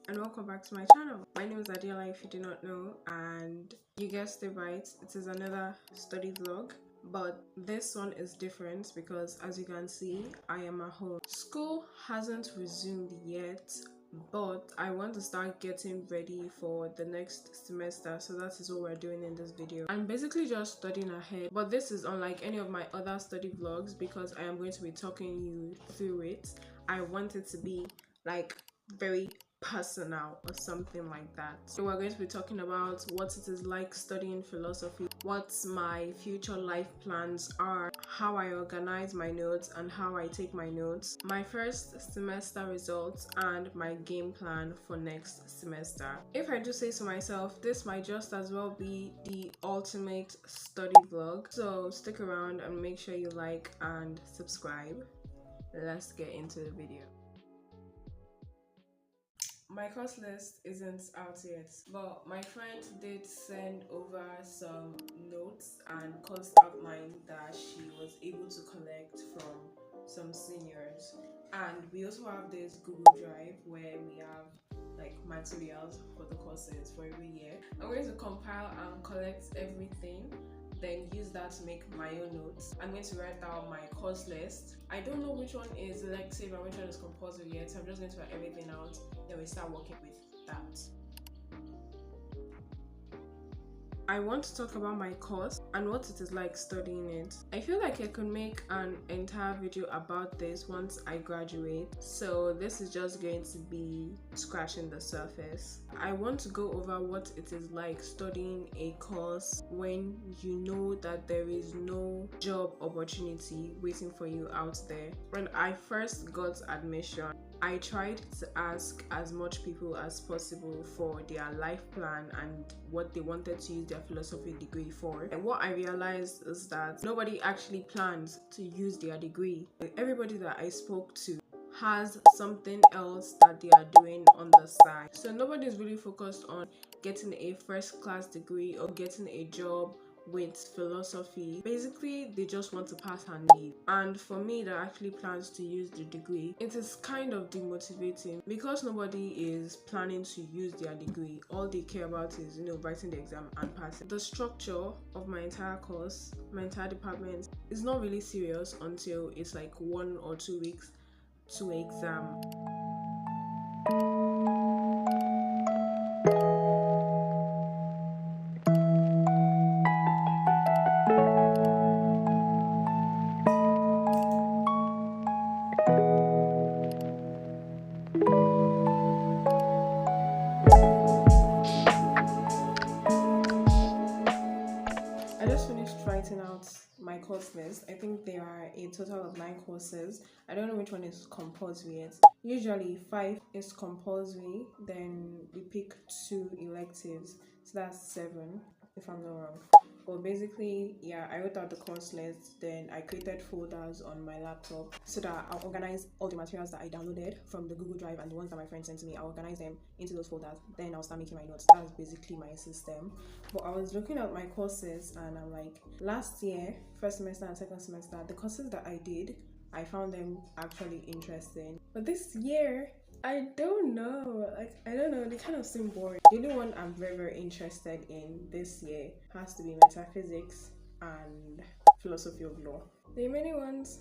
and welcome back to my channel. My name is Adela if you do not know, and you guessed it right, it is another study vlog. But this one is different because, as you can see, I am at home. School hasn't resumed yet, but I want to start getting ready for the next semester, so that is what we're doing in this video. I'm basically just studying ahead, but this is unlike any of my other study vlogs because I am going to be talking you through it. I want it to be like very personal or something like that. So we're going to be talking about what it is like studying philosophy, what my future life plans are, how I organize my notes and how I take my notes, my first semester results, and my game plan for next semester. If I do say so myself, this might just as well be the ultimate study vlog, so stick around and make sure you like and subscribe. Let's get into the video. My course list isn't out yet, but my friend did send over some notes and course outline that she was able to collect from some seniors. And we also have this Google Drive where we have like materials for the courses for every year. I'm going to compile and collect everything, then use that to make my own notes. I'm going to write down my course list. I don't know which one is elective and which one is compulsory yet, so I'm just going to write everything out, then we start working with that. I want to talk about my course and what it is like studying it. I feel like I could make an entire video about this once I graduate, so this is just going to be scratching the surface. I want to go over what it is like studying a course when you know that there is no job opportunity waiting for you out there. When I first got admission, I tried to ask as much people as possible for their life plan and what they wanted to use their philosophy degree for. And what I realized is that nobody actually plans to use their degree. Everybody that I spoke to has something else that they are doing on the side. So nobody is really focused on getting a first class degree or getting a job with philosophy. Basically, they just want to pass and leave. And for me that actually plans to use the degree, it is kind of demotivating because nobody is planning to use their degree. All they care about is, writing the exam and passing. The structure of my entire course, my entire department, is not really serious until it's like 1 or 2 weeks to exam. I just finished writing out my course list. I think there are a total of 9 courses. I don't know which one is compulsory yet. Usually 5 is compulsory, then we pick 2 electives, so that's 7 if I'm not wrong. But basically, yeah, I wrote out the course list, then I created folders on my laptop so that I'll organize all the materials that I downloaded from the Google Drive and the ones that my friend sent to me. I'll organize them into those folders, then I'll start making my notes. That's basically my system. But I was looking at my courses and I'm like, last year, first semester and second semester, the courses that I did, I found them actually interesting. But this year, I don't know. They kind of seem boring. The only one I'm very, very interested in this year has to be metaphysics and philosophy of law. The remaining ones,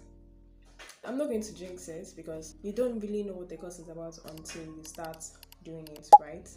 I'm not going to jinx it because you don't really know what the course is about until you start doing it, right?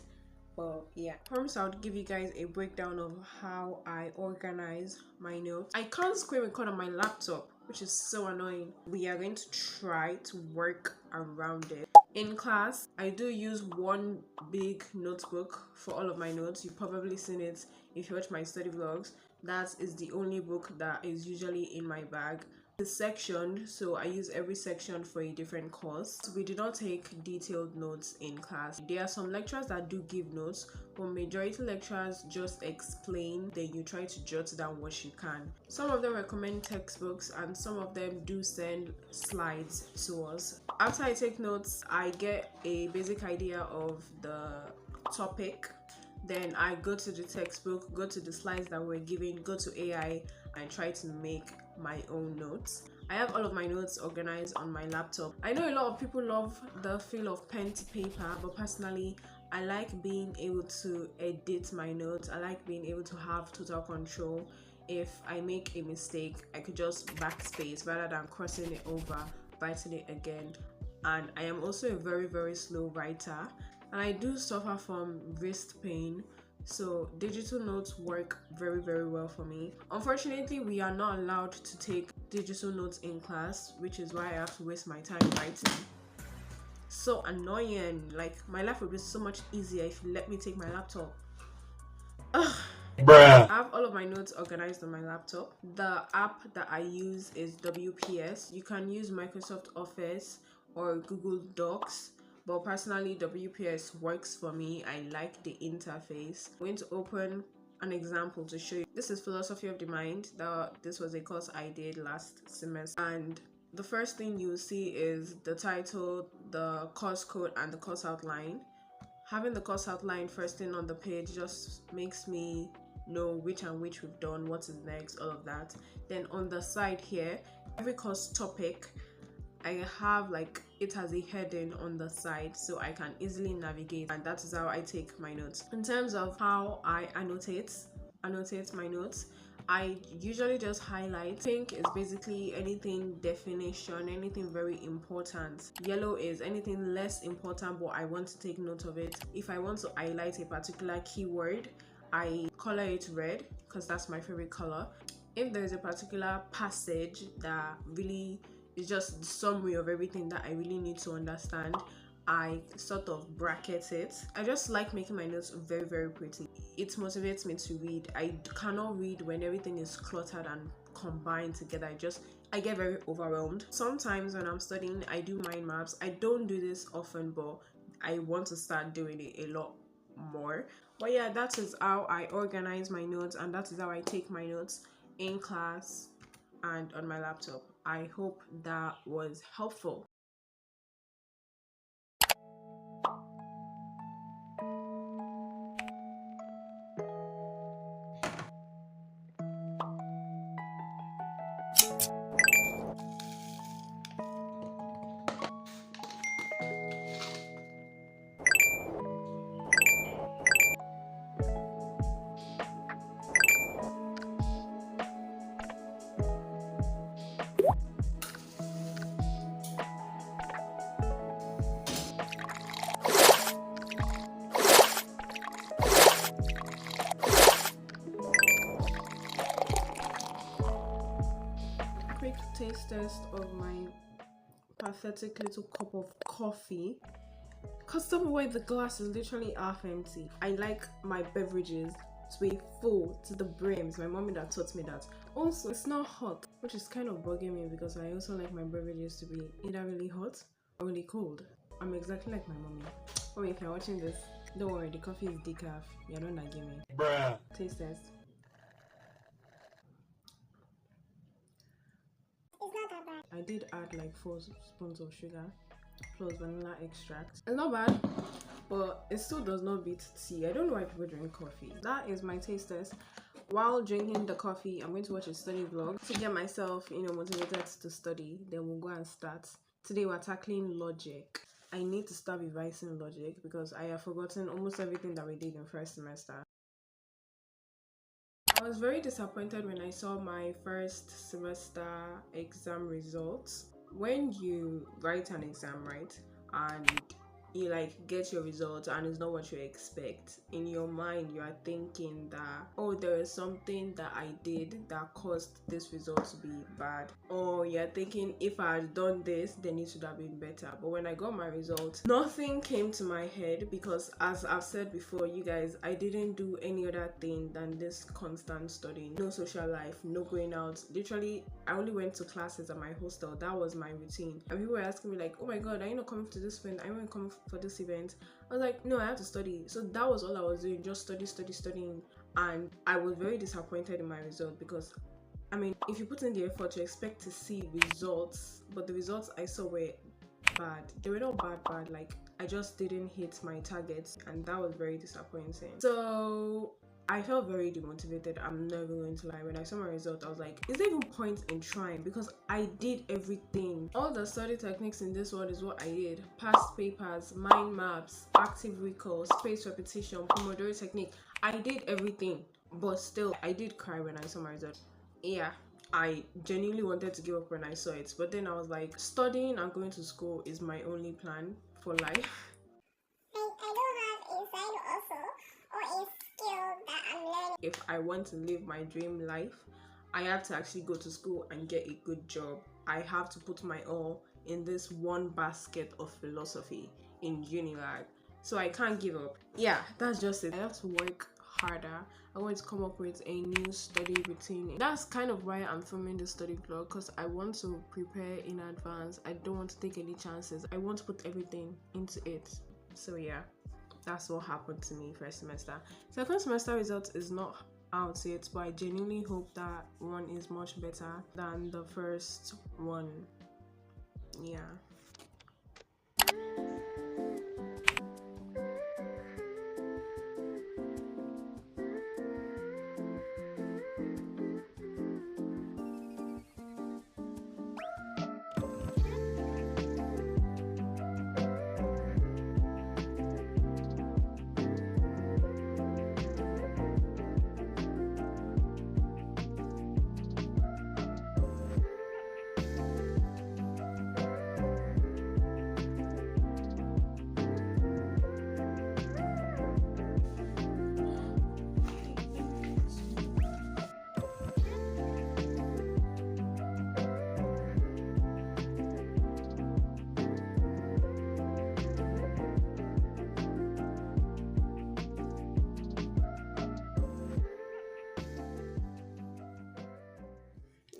But yeah, I promise I would give you guys a breakdown of how I organize my notes. I can't screen record on my laptop, which is so annoying. We are going to try to work around it. In class, I do use one big notebook for all of my notes. You've probably seen it if you watch my study vlogs. That is the only book that is usually in my bag. The section, so I use every section for a different course. We do not take detailed notes in class. There are some lecturers that do give notes, but majority lecturers just explain, then you try to jot down what you can. Some of them recommend textbooks and some of them do send slides to us. After I take notes, I get a basic idea of the topic. Then I go to the textbook, go to the slides that we're given, go to AI and try to make my own notes. I have all of my notes organized on my laptop. I know a lot of people love the feel of pen to paper, but personally, I like being able to edit my notes. I like being able to have total control. If I make a mistake, I could just backspace rather than crossing it over, writing it again. And I am also a very slow writer, and I do suffer from wrist pain, so digital notes work very well for me. Unfortunately, we are not allowed to take digital notes in class, which is why I have to waste my time writing. So annoying. Like, my life would be so much easier if you let me take my laptop. Ugh. Bruh. I have all of my notes organized on my laptop. The app that I use is WPS. You can use Microsoft Office or Google Docs, but personally WPS works for me. I like the interface. I'm going to open an example to show you. This is Philosophy of the Mind. This was a course I did last semester, and the first thing you'll see is the title, the course code, and the course outline. Having the course outline first thing on the page just makes me know which and which we've done, what is next, all of that. Then on the side here, every course topic, I have like it has a heading on the side so I can easily navigate, and that is how I take my notes. In terms of how I annotate my notes, I usually just highlight. Pink is basically anything definition, anything very important. Yellow is anything less important but I want to take note of it. If I want to highlight a particular keyword, I color it red because that's my favorite color. If there is a particular passage that really is just the summary of everything that I really need to understand, I sort of bracket it. I just like making my notes very pretty. It motivates me to read. I cannot read when everything is cluttered and combined together. I get very overwhelmed. Sometimes when I'm studying, I do mind maps. I don't do this often, but I want to start doing it a lot more. But yeah, that is how I organize my notes, and that is how I take my notes in class and on my laptop. I hope that was helpful. Quick taste test of my pathetic little cup of coffee. Cause tell me why the glass is literally half empty. I like my beverages to be full to the brims. My mommy that taught me that. Also, it's not hot, which is kind of bugging me because I also like my beverages to be either really hot or really cold. I'm exactly like my mommy. Mommy, if you're watching this, don't worry, the coffee is decaf. You're not nagging me. Bruh. Taste test. I did add like 4 spoons of sugar plus vanilla extract. It's not bad, but it still does not beat tea. I don't know why people drink coffee. That is my taste test. While drinking the coffee, I'm going to watch a study vlog to get myself, motivated to study. Then we'll go and start. Today we're tackling logic. I need to start revising logic because I have forgotten almost everything that we did in first semester. I was very disappointed when I saw my first semester exam results. When you write an exam, right, and you like get your results and it's not what you expect, in your mind you are thinking that, oh, there is something that I did that caused this result to be bad, or you're thinking if I had done this then it should have been better. But when I got my result, nothing came to my head because, as I've said before, you guys, I didn't do any other thing than this constant studying. No social life, no going out. Literally, I only went to classes at my hostel. That was my routine. And people were asking me like, oh my god, are you not coming to this event? Are you not coming for this event? I was like, no, I have to study. So that was all I was doing, just studying. And I was very disappointed in my result because, I mean, if you put in the effort, you expect to see results, but the results I saw were bad. They were not bad, like I just didn't hit my targets, and that was very disappointing. So I felt very demotivated. I'm never going to lie. When I saw my result, I was like, is there even point in trying? Because I did everything. All the study techniques in this world is what I did. Past papers, mind maps, active recall, space repetition, Pomodoro technique. I did everything. But still, I did cry when I saw my result. Yeah, I genuinely wanted to give up when I saw it. But then I was like, studying and going to school is my only plan for life. I don't have a side hustle or a skill that I'm learning. If I want to live my dream life, I have to actually go to school and get a good job. I have to put my all in this one basket of philosophy in Unilag. So I can't give up. Yeah, that's just it. I have to work harder. I want to come up with a new study routine. That's kind of why I'm filming this study vlog, because I want to prepare in advance. I don't want to take any chances. I want to put everything into it. So yeah, that's what happened to me first semester. Second semester result is not out yet, but I genuinely hope that one is much better than the first one. Yeah.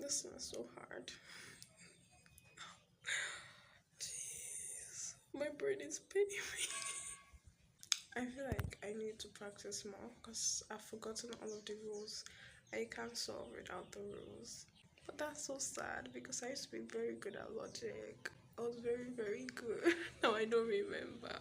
This is so hard. Jeez, my brain is paining me. I feel like I need to practice more because I've forgotten all of the rules. I can't solve without the rules. But that's so sad because I used to be very good at logic. I was very, very good. Now I don't remember.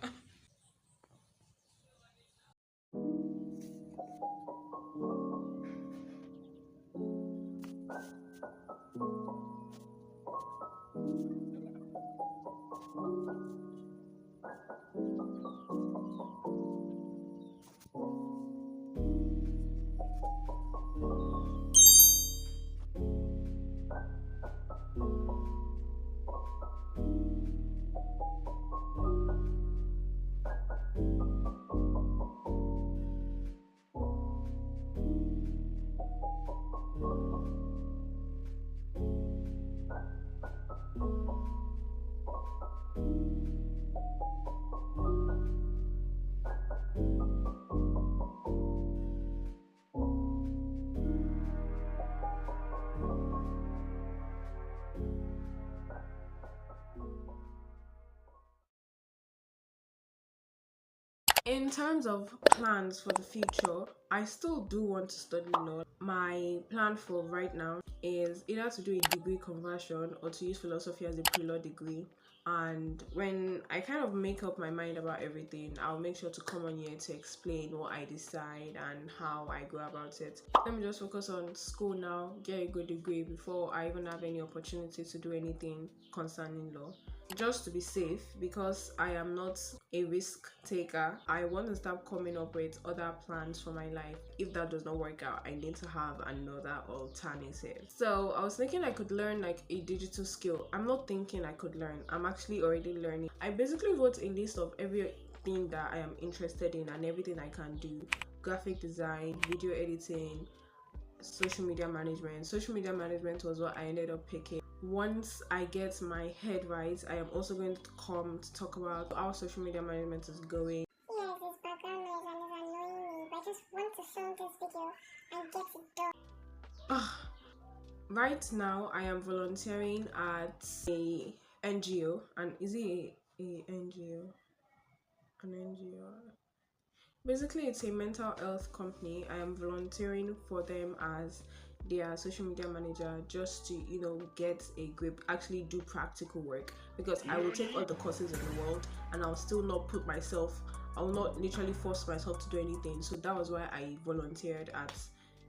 In terms of plans for the future, I still do want to study law. My plan for right now is either to do a degree conversion or to use philosophy as a pre-law degree. And when I kind of make up my mind about everything, I'll make sure to come on here to explain what I decide and how I go about it. Let me just focus on school now, get a good degree before I even have any opportunity to do anything concerning law. Just to be safe, because I am not a risk taker, I want to start coming up with other plans for my life. If that does not work out, I need to have another alternative. So I was thinking I could learn like a digital skill. I'm not thinking I could learn, I'm actually already learning. I basically wrote a list of everything that I am interested in and everything I can do: graphic design, video editing, social media management. Social media management was what I ended up picking. Once I get my head right, I am also going to come to talk about how social media management is going. Yes, this background noise and it's annoying me, but I just want to film this video and get it done. Right now, I am volunteering at a NGO, and is it a NGO? An NGO. Basically, it's a mental health company. I am volunteering for them as their social media manager, just to get a grip, actually do practical work, because I will take all the courses in the world and I'll still not put myself I will not literally force myself to do anything. So that was why I volunteered at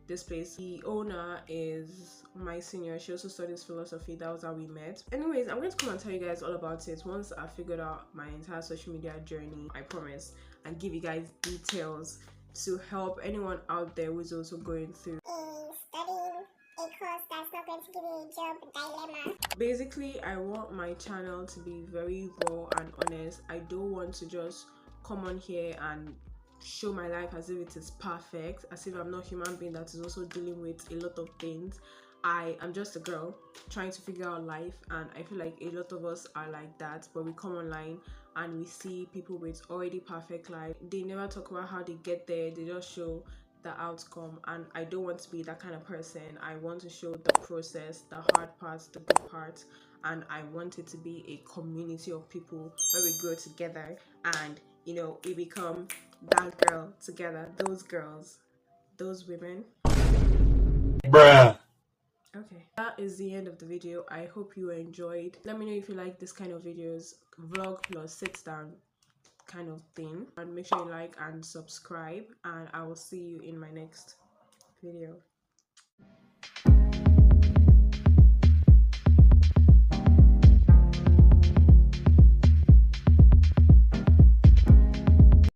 this place. The owner is my senior. She also studies philosophy. That was how we met. Anyways, I'm going to come and tell you guys all about it once I figured out my entire social media journey, I promise, and give you guys details to help anyone out there who's also going through studying a course that's not going to give you a job dilemma. Basically, I want my channel to be very raw and honest. I don't want to just come on here and show my life as if it is perfect, as if I'm not a human being that is also dealing with a lot of things. I am just a girl trying to figure out life, and I feel like a lot of us are like that, but we come online and we see people with already perfect life. They never talk about how they get there, they just show the outcome, and I don't want to be that kind of person. I want to show the process, the hard parts, the good parts, and I want it to be a community of people where we grow together and we become that girl together, those girls, those women. Bruh. Okay, that is the end of the video. I hope you enjoyed. Let me know if you like this kind of videos, vlog plus sit down kind of thing, and make sure you like and subscribe, and I will see you in my next video.